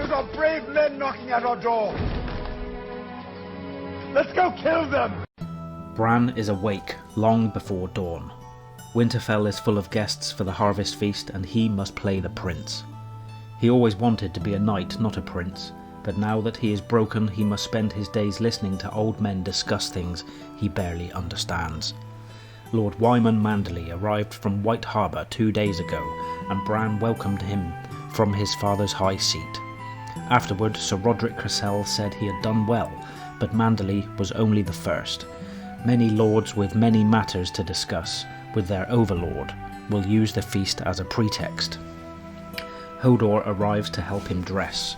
Those are brave men knocking at our door. Let's go kill them! Bran is awake long before dawn. Winterfell is full of guests for the harvest feast, and he must play the prince. He always wanted to be a knight, not a prince, but now that he is broken, he must spend his days listening to old men discuss things he barely understands. Lord Wyman Manderley arrived from White Harbour 2 days ago, and Bran welcomed him from his father's high seat. Afterward, Sir Roderick Cressel said he had done well, but Manderley was only the first. Many lords with many matters to discuss with their overlord will use the feast as a pretext. Hodor arrives to help him dress.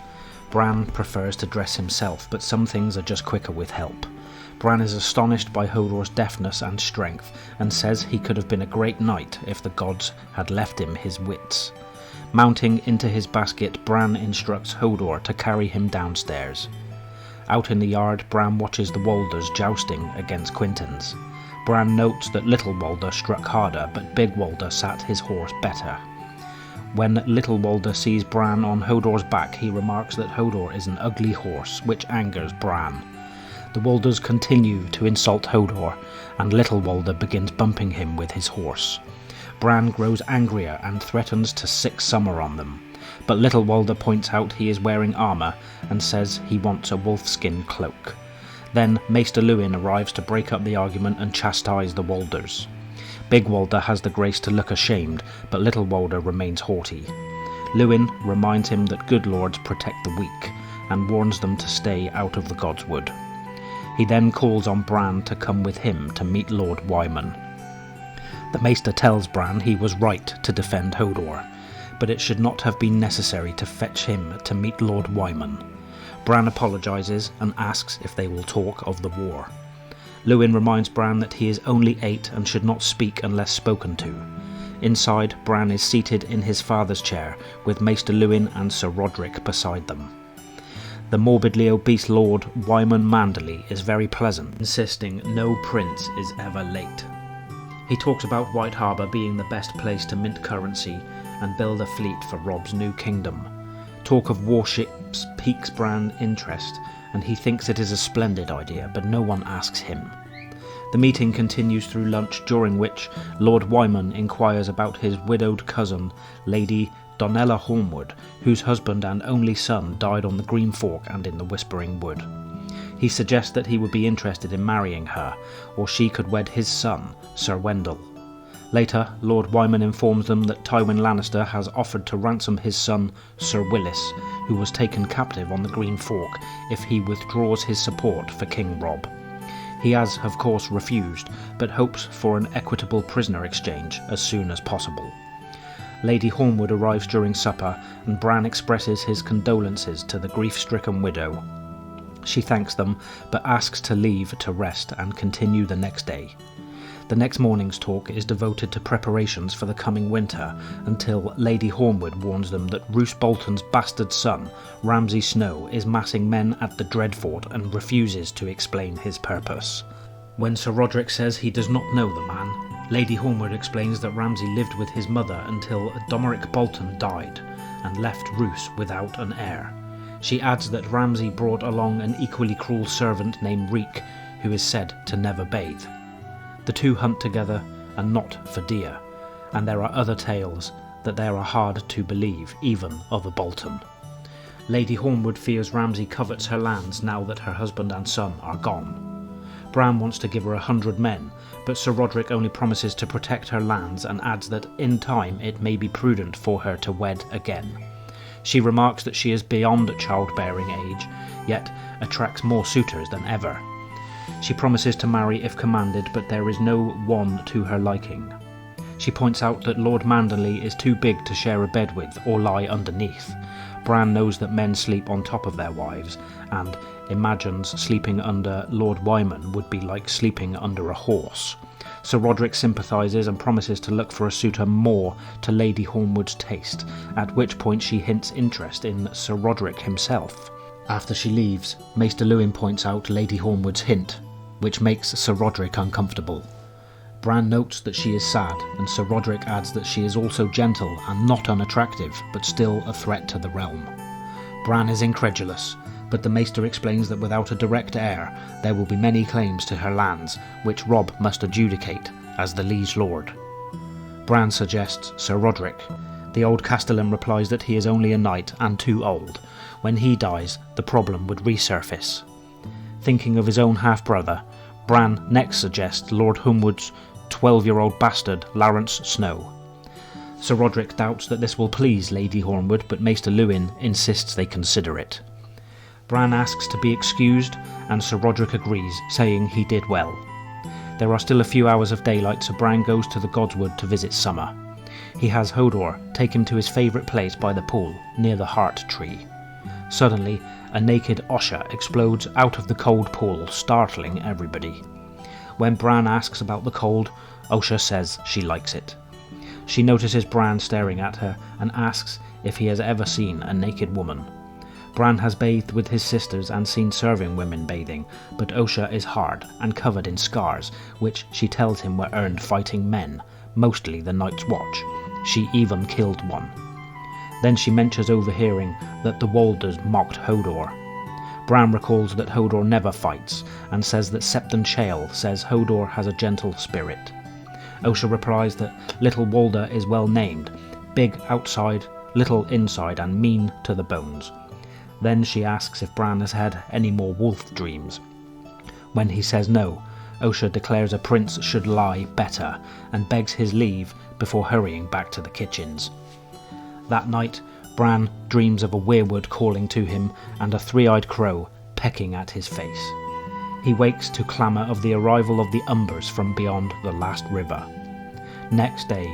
Bran prefers to dress himself, but some things are just quicker with help. Bran is astonished by Hodor's deftness and strength, and says he could have been a great knight if the gods had left him his wits. Mounting into his basket, Bran instructs Hodor to carry him downstairs. Out in the yard, Bran watches the Walders jousting against Quintons. Bran notes that Little Walder struck harder, but Big Walder sat his horse better. When Little Walder sees Bran on Hodor's back, he remarks that Hodor is an ugly horse, which angers Bran. The Walders continue to insult Hodor, and Little Walder begins bumping him with his horse. Bran grows angrier and threatens to sick Summer on them, but Little Walder points out he is wearing armour and says he wants a wolfskin cloak. Then Maester Luwin arrives to break up the argument and chastise the Walders. Big Walder has the grace to look ashamed, but Little Walder remains haughty. Luwin reminds him that good lords protect the weak, and warns them to stay out of the Godswood. He then calls on Bran to come with him to meet Lord Wyman. The Maester tells Bran he was right to defend Hodor, but it should not have been necessary to fetch him to meet Lord Wyman. Bran apologises and asks if they will talk of the war. Luwin reminds Bran that he is only 8 and should not speak unless spoken to. Inside, Bran is seated in his father's chair, with Maester Luwin and Sir Roderick beside them. The morbidly obese Lord Wyman Manderley is very pleasant, insisting no prince is ever late. He talks about White Harbour being the best place to mint currency and build a fleet for Robb's new kingdom. Talk of warships piques Bran's interest, and he thinks it is a splendid idea, but no one asks him. The meeting continues through lunch, during which Lord Wyman inquires about his widowed cousin, Lady Donella Hornwood, whose husband and only son died on the Green Fork and in the Whispering Wood. He suggests that he would be interested in marrying her, or she could wed his son, Sir Wendell. Later, Lord Wyman informs them that Tywin Lannister has offered to ransom his son, Sir Willis, who was taken captive on the Green Fork, if he withdraws his support for King Robb. He has, of course, refused, but hopes for an equitable prisoner exchange as soon as possible. Lady Hornwood arrives during supper, and Bran expresses his condolences to the grief-stricken widow. She thanks them, but asks to leave to rest and continue the next day. The next morning's talk is devoted to preparations for the coming winter, until Lady Hornwood warns them that Roose Bolton's bastard son, Ramsay Snow, is massing men at the Dreadfort and refuses to explain his purpose. When Sir Roderick says he does not know the man, Lady Hornwood explains that Ramsay lived with his mother until Domeric Bolton died, and left Roose without an heir. She adds that Ramsay brought along an equally cruel servant named Reek, who is said to never bathe. The two hunt together, and not for deer, and there are other tales that they are hard to believe, even of a Bolton. Lady Hornwood fears Ramsay covets her lands now that her husband and son are gone. Bran wants to give her 100 men, but Sir Roderick only promises to protect her lands and adds that in time it may be prudent for her to wed again. She remarks that she is beyond childbearing age, yet attracts more suitors than ever. She promises to marry if commanded, but there is no one to her liking. She points out that Lord Manderley is too big to share a bed with or lie underneath. Bran knows that men sleep on top of their wives, and imagines sleeping under Lord Wyman would be like sleeping under a horse. Sir Roderick sympathises and promises to look for a suitor more to Lady Hornwood's taste, at which point she hints interest in Sir Roderick himself. After she leaves, Maester Luwin points out Lady Hornwood's hint, which makes Sir Roderick uncomfortable. Bran notes that she is sad, and Sir Roderick adds that she is also gentle and not unattractive, but still a threat to the realm. Bran is incredulous, but the Maester explains that without a direct heir, there will be many claims to her lands, which Robb must adjudicate as the liege lord. Bran suggests Sir Roderick. The old Castellan replies that he is only a knight and too old. When he dies, the problem would resurface. Thinking of his own half-brother, Bran next suggests Lord Homewood's 12-year-old bastard, Laurence Snow. Sir Roderick doubts that this will please Lady Hornwood, but Maester Luwin insists they consider it. Bran asks to be excused, and Sir Roderick agrees, saying he did well. There are still a few hours of daylight, so Bran goes to the Godswood to visit Summer. He has Hodor take him to his favourite place by the pool, near the Heart Tree. Suddenly, a naked Osha explodes out of the cold pool, startling everybody. When Bran asks about the cold, Osha says she likes it. She notices Bran staring at her and asks if he has ever seen a naked woman. Bran has bathed with his sisters and seen serving women bathing, but Osha is hard and covered in scars, which she tells him were earned fighting men, mostly the Night's Watch. She even killed one. Then she mentions overhearing that the Walders mocked Hodor. Bran recalls that Hodor never fights, and says that Septon Chael says Hodor has a gentle spirit. Osha replies that Little Walder is well named, big outside, little inside, and mean to the bones. Then she asks if Bran has had any more wolf dreams. When he says no, Osha declares a prince should lie better, and begs his leave before hurrying back to the kitchens. That night, Bran dreams of a weirwood calling to him and a three-eyed crow pecking at his face. He wakes to clamour of the arrival of the Umbers from beyond the last river. Next day,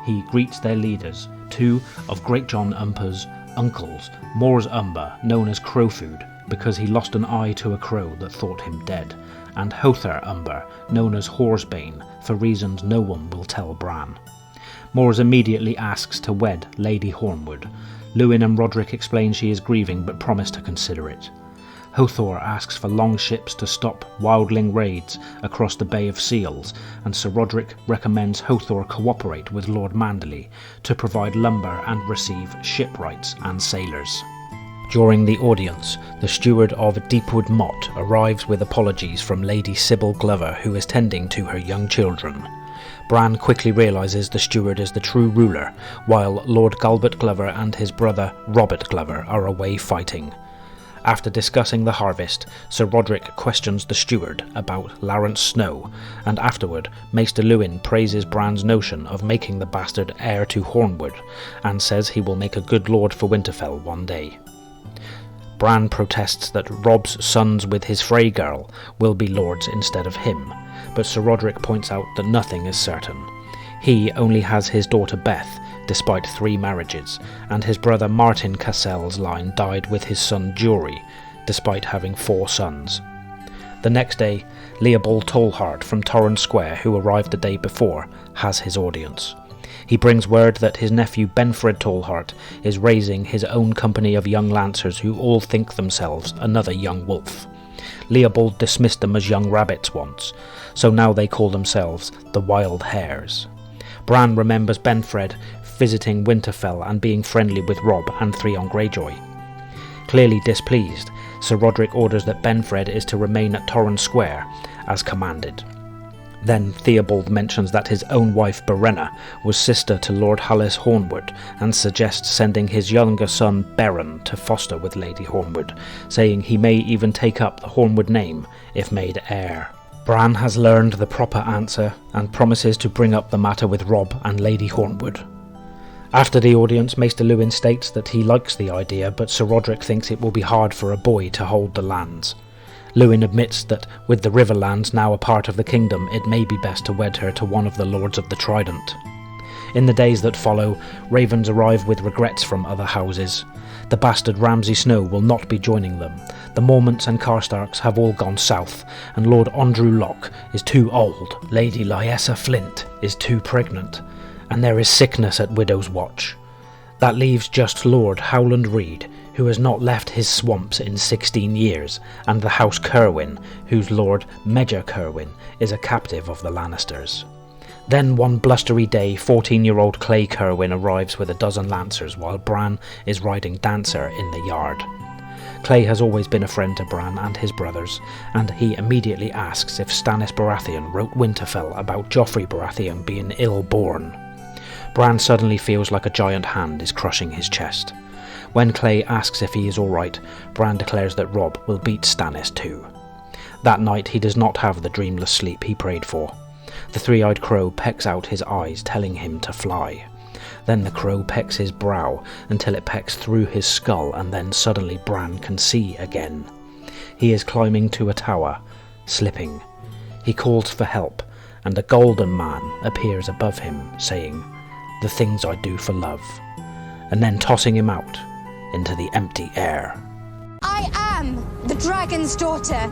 he greets their leaders, two of Great John Umber's uncles, Mors Umber, known as Crowfood, because he lost an eye to a crow that thought him dead, and Hother Umber, known as Horsebane, for reasons no one will tell Bran. Mors immediately asks to wed Lady Hornwood. Luwin and Roderick explain she is grieving but promise to consider it. Hothor asks for long ships to stop wildling raids across the Bay of Seals, and Sir Roderick recommends Hothor cooperate with Lord Manderley to provide lumber and receive shipwrights and sailors. During the audience, the steward of Deepwood Motte arrives with apologies from Lady Sybil Glover, who is tending to her young children. Bran quickly realises the steward is the true ruler, while Lord Galbert Glover and his brother Robert Glover are away fighting. After discussing the harvest, Sir Roderick questions the steward about Laurence Snow, and afterward Maester Luwin praises Bran's notion of making the bastard heir to Hornwood, and says he will make a good lord for Winterfell one day. Bran protests that Robb's sons with his Frey girl will be lords instead of him, but Sir Roderick points out that nothing is certain. He only has his daughter Beth, despite 3 marriages, and his brother Martin Cassell's line died with his son Jory, despite having 4 sons. The next day, Leopold Tolhart from Torrance Square, who arrived the day before, has his audience. He brings word that his nephew Benfred Tolhart is raising his own company of young lancers who all think themselves another young wolf. Leopold dismissed them as young rabbits once, so now they call themselves the Wild Hares. Bran remembers Benfred visiting Winterfell and being friendly with Robb and Theon Greyjoy. Clearly displeased, Sir Roderick orders that Benfred is to remain at Torrance Square, as commanded. Then Theobald mentions that his own wife Berenna was sister to Lord Hallis Hornwood, and suggests sending his younger son Beren to foster with Lady Hornwood, saying he may even take up the Hornwood name if made heir. Bran has learned the proper answer and promises to bring up the matter with Robb and Lady Hornwood. After the audience, Maester Luwin states that he likes the idea, but Sir Roderick thinks it will be hard for a boy to hold the lands. Luwin admits that with the Riverlands now a part of the kingdom, it may be best to wed her to one of the Lords of the Trident. In the days that follow, ravens arrive with regrets from other houses. The bastard Ramsay Snow will not be joining them. The Mormonts and Karstarks have all gone south, and Lord Andrew Locke is too old. Lady Lyessa Flint is too pregnant, and there is sickness at Widow's Watch. That leaves just Lord Howland Reed, who has not left his swamps in 16 years, and the House Cerwyn, whose Lord Medgar Cerwyn is a captive of the Lannisters. Then one blustery day, 14-year-old Clay Cerwyn arrives with a dozen lancers while Bran is riding Dancer in the yard. Clay has always been a friend to Bran and his brothers, and he immediately asks if Stannis Baratheon wrote Winterfell about Joffrey Baratheon being ill-born. Bran suddenly feels like a giant hand is crushing his chest. When Clay asks if he is alright, Bran declares that Robb will beat Stannis too. That night he does not have the dreamless sleep he prayed for. The three-eyed crow pecks out his eyes, telling him to fly. Then the crow pecks his brow until it pecks through his skull, and then suddenly Bran can see again. He is climbing to a tower, slipping. He calls for help, and a golden man appears above him, saying, "The things I do for love," and then tossing him out into the empty air. I am the dragon's daughter.